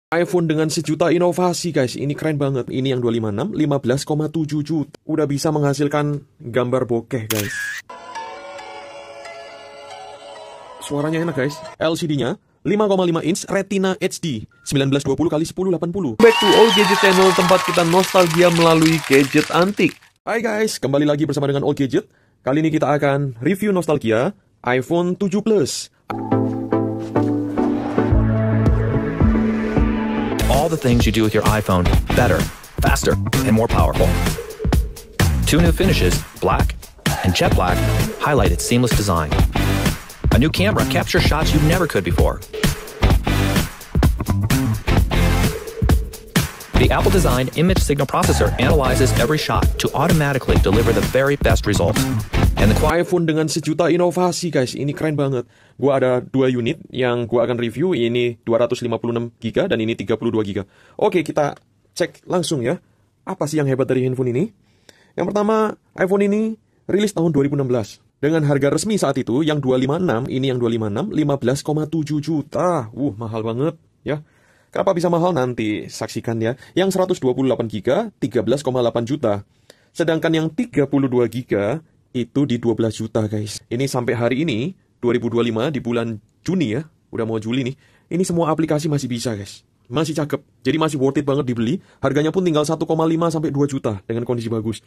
iPhone dengan sejuta inovasi guys, ini keren banget. Ini yang 256, 15,7 juta. Udah bisa menghasilkan gambar bokeh guys. Suaranya enak guys. LCD-nya 5,5 inch Retina HD 1920x1080. Back to All Gadget Channel, tempat kita nostalgia melalui gadget antik. Hai guys, kembali lagi bersama dengan All Gadget. Kali ini kita akan review nostalgia iPhone 7 Plus. All the things you do with your iPhone better, faster, and more powerful. Two new finishes, black and jet black, highlight its seamless design. A new camera captures shots you never could before. The Apple-designed image signal processor analyzes every shot to automatically deliver the very best results. And the iPhone dengan sejuta inovasi guys, ini keren banget. Gua ada dua unit yang gua akan review, ini 256GB dan ini 32GB. Oke, kita cek langsung ya. Apa sih yang hebat dari handphone ini? Yang pertama, iPhone ini rilis tahun 2016. Dengan harga resmi saat itu, yang 256, ini yang 256, 15,7 juta. Mahal banget ya. Kenapa bisa mahal? Nanti saksikan ya. Yang 128GB, 13,8 juta. Sedangkan yang 32GB, itu di 12 juta guys. Ini sampai hari ini 2025 di bulan Juni ya, udah mau Juli nih. Ini semua aplikasi masih bisa guys, masih cakep. Jadi masih worth it banget dibeli. Harganya pun tinggal 1,5 sampai 2 juta dengan kondisi bagus.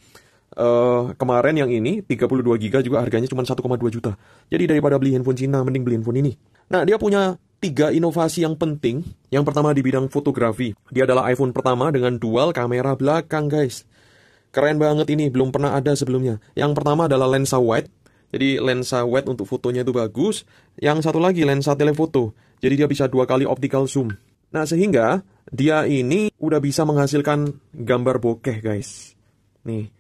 Kemarin yang ini 32GB juga harganya cuma 1,2 juta. Jadi daripada beli handphone Cina, mending beli handphone ini. Nah, dia punya 3 inovasi yang penting. Yang pertama di bidang fotografi. Dia adalah iPhone pertama dengan dual kamera belakang guys. Keren banget ini, belum pernah ada sebelumnya. Yang pertama adalah lensa wide. Jadi lensa wide untuk fotonya itu bagus. Yang satu lagi lensa telefoto. Jadi dia bisa 2 kali optical zoom. Nah, sehingga dia ini udah bisa menghasilkan gambar bokeh guys. Nih,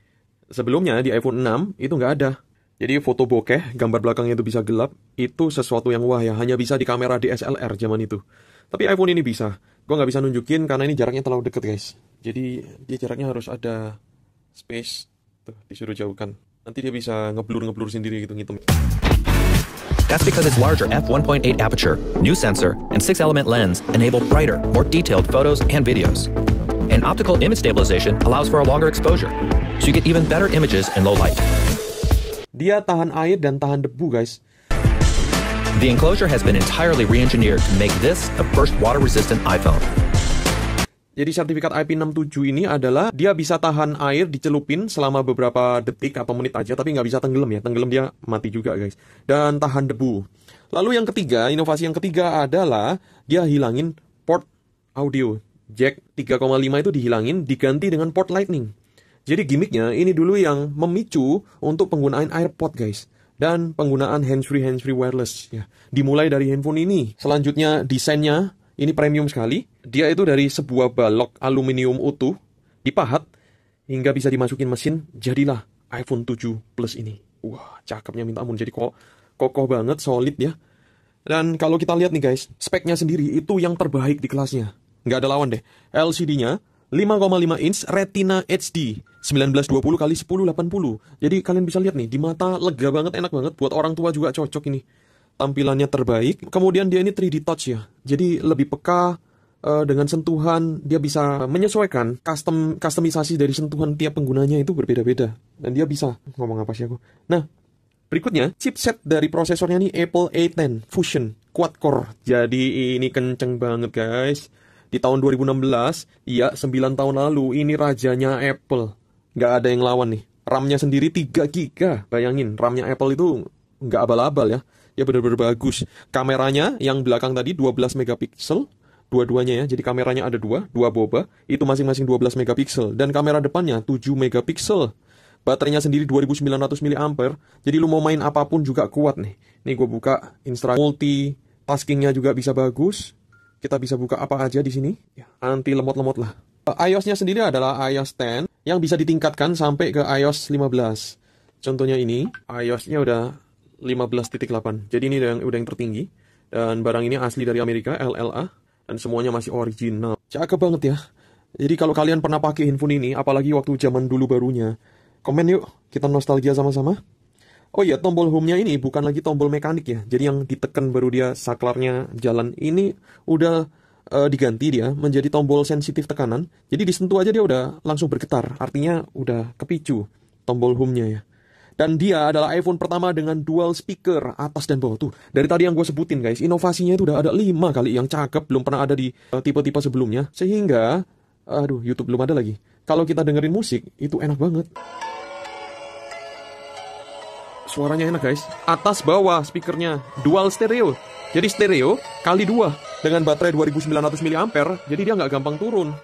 sebelumnya di iPhone 6 itu nggak ada. Jadi foto bokeh, gambar belakangnya itu bisa gelap. Itu sesuatu yang wah ya, hanya bisa di kamera DSLR zaman itu. Tapi iPhone ini bisa. Gue nggak bisa nunjukin karena ini jaraknya terlalu deket guys. Jadi dia jaraknya harus ada space. Tuh, disuruh jauhkan. Nanti dia bisa ngeblur sendiri gitu ngitung. That's because its larger f1.8 aperture, new sensor, and 6-element lens enable brighter, more detailed photos and videos. And optical image stabilization allows for a longer exposure, so you get even better images in low light. Dia tahan air dan tahan debu guys. The enclosure has been entirely re-engineered to make this the first water-resistant iPhone. Jadi sertifikat IP67 ini adalah dia bisa tahan air dicelupin selama beberapa detik atau menit aja, tapi nggak bisa tenggelam ya. Tenggelam dia mati juga guys. Dan tahan debu. Lalu yang ketiga, inovasi yang ketiga adalah dia hilangin port audio. Jack 3,5 itu dihilangin, diganti dengan port lightning. Jadi gimmicknya ini dulu yang memicu untuk penggunaan AirPod guys. Dan penggunaan hands-free wireless ya. Dimulai dari handphone ini. Selanjutnya desainnya ini premium sekali. Dia itu dari sebuah balok aluminium utuh, dipahat, hingga bisa dimasukin mesin. Jadilah iPhone 7 Plus ini. Wah, cakepnya minta ampun. Jadi kokoh banget, solid ya. Dan kalau kita lihat nih guys, speknya sendiri itu yang terbaik di kelasnya. Nggak ada lawan deh. LCD-nya 5,5 inch Retina HD 1920x1080. Jadi kalian bisa lihat nih, di mata lega banget, enak banget. Buat orang tua juga cocok ini. Tampilannya terbaik. Kemudian dia ini 3D touch ya. Jadi lebih peka dengan sentuhan. Dia bisa menyesuaikan customisasi dari sentuhan tiap penggunanya itu berbeda-beda. Dan dia bisa ngomong apa sih aku. Nah, berikutnya chipset dari prosesornya nih Apple A10 Fusion quad core. Jadi ini kenceng banget guys. Di tahun 2016, iya 9 tahun lalu, ini rajanya Apple. Nggak ada yang lawan nih. RAM-nya sendiri 3GB. Bayangin, RAM-nya Apple itu nggak abal-abal ya. Ya benar-benar bagus. Kameranya yang belakang tadi 12 megapiksel. Dua-duanya ya. Jadi kameranya ada dua boba. Itu masing-masing 12 megapiksel. Dan kamera depannya 7 megapiksel. Baterainya sendiri 2900 mAh. Jadi lu mau main apapun juga kuat nih. Nih gue buka instruksi. Multitaskingnya juga bisa bagus. Kita bisa buka apa aja di sini. Ya, anti lemot-lemot lah. iOS-nya sendiri adalah iOS 10 yang bisa ditingkatkan sampai ke iOS 15. Contohnya ini, iOS-nya udah 15.8. Jadi ini udah yang tertinggi. Dan barang ini asli dari Amerika, LLA. Dan semuanya masih original. Cakep banget ya. Jadi kalau kalian pernah pakai handphone ini, apalagi waktu zaman dulu barunya, komen yuk, kita nostalgia sama-sama. Oh iya, tombol home-nya ini bukan lagi tombol mekanik ya. Jadi yang ditekan baru dia saklarnya jalan. Ini udah diganti dia menjadi tombol sensitif tekanan. Jadi disentuh aja dia udah langsung bergetar. Artinya udah kepicu tombol home-nya ya. Dan dia adalah iPhone pertama dengan dual speaker atas dan bawah tuh. Dari tadi yang gue sebutin guys, inovasinya itu udah ada 5 kali yang cakep, belum pernah ada di tipe-tipe sebelumnya. Sehingga, aduh YouTube belum ada lagi. Kalau kita dengerin musik, itu enak banget. Suaranya enak guys. Atas bawah speakernya dual stereo. Jadi stereo kali 2 dengan baterai 2900 mAh. Jadi dia nggak gampang turun.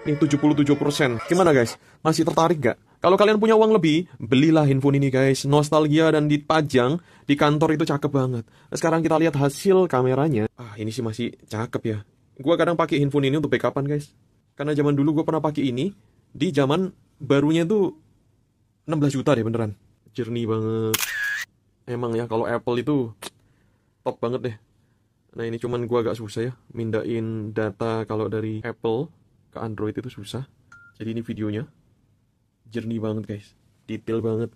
Nih 77%. Gimana guys? Masih tertarik nggak? Kalau kalian punya uang lebih, belilah handphone ini guys. Nostalgia dan dipajang di kantor itu cakep banget. Sekarang kita lihat hasil kameranya. Ini sih masih cakep ya. Gua kadang pakai handphone ini untuk backupan guys. Karena zaman dulu gue pernah pakai ini. Di zaman barunya tuh 16 juta deh beneran. Jernih banget. Emang ya kalau Apple itu top banget deh. Nah ini cuman gua agak susah ya mindahin data kalau dari Apple ke Android itu susah. Jadi ini videonya jernih banget guys, detail banget.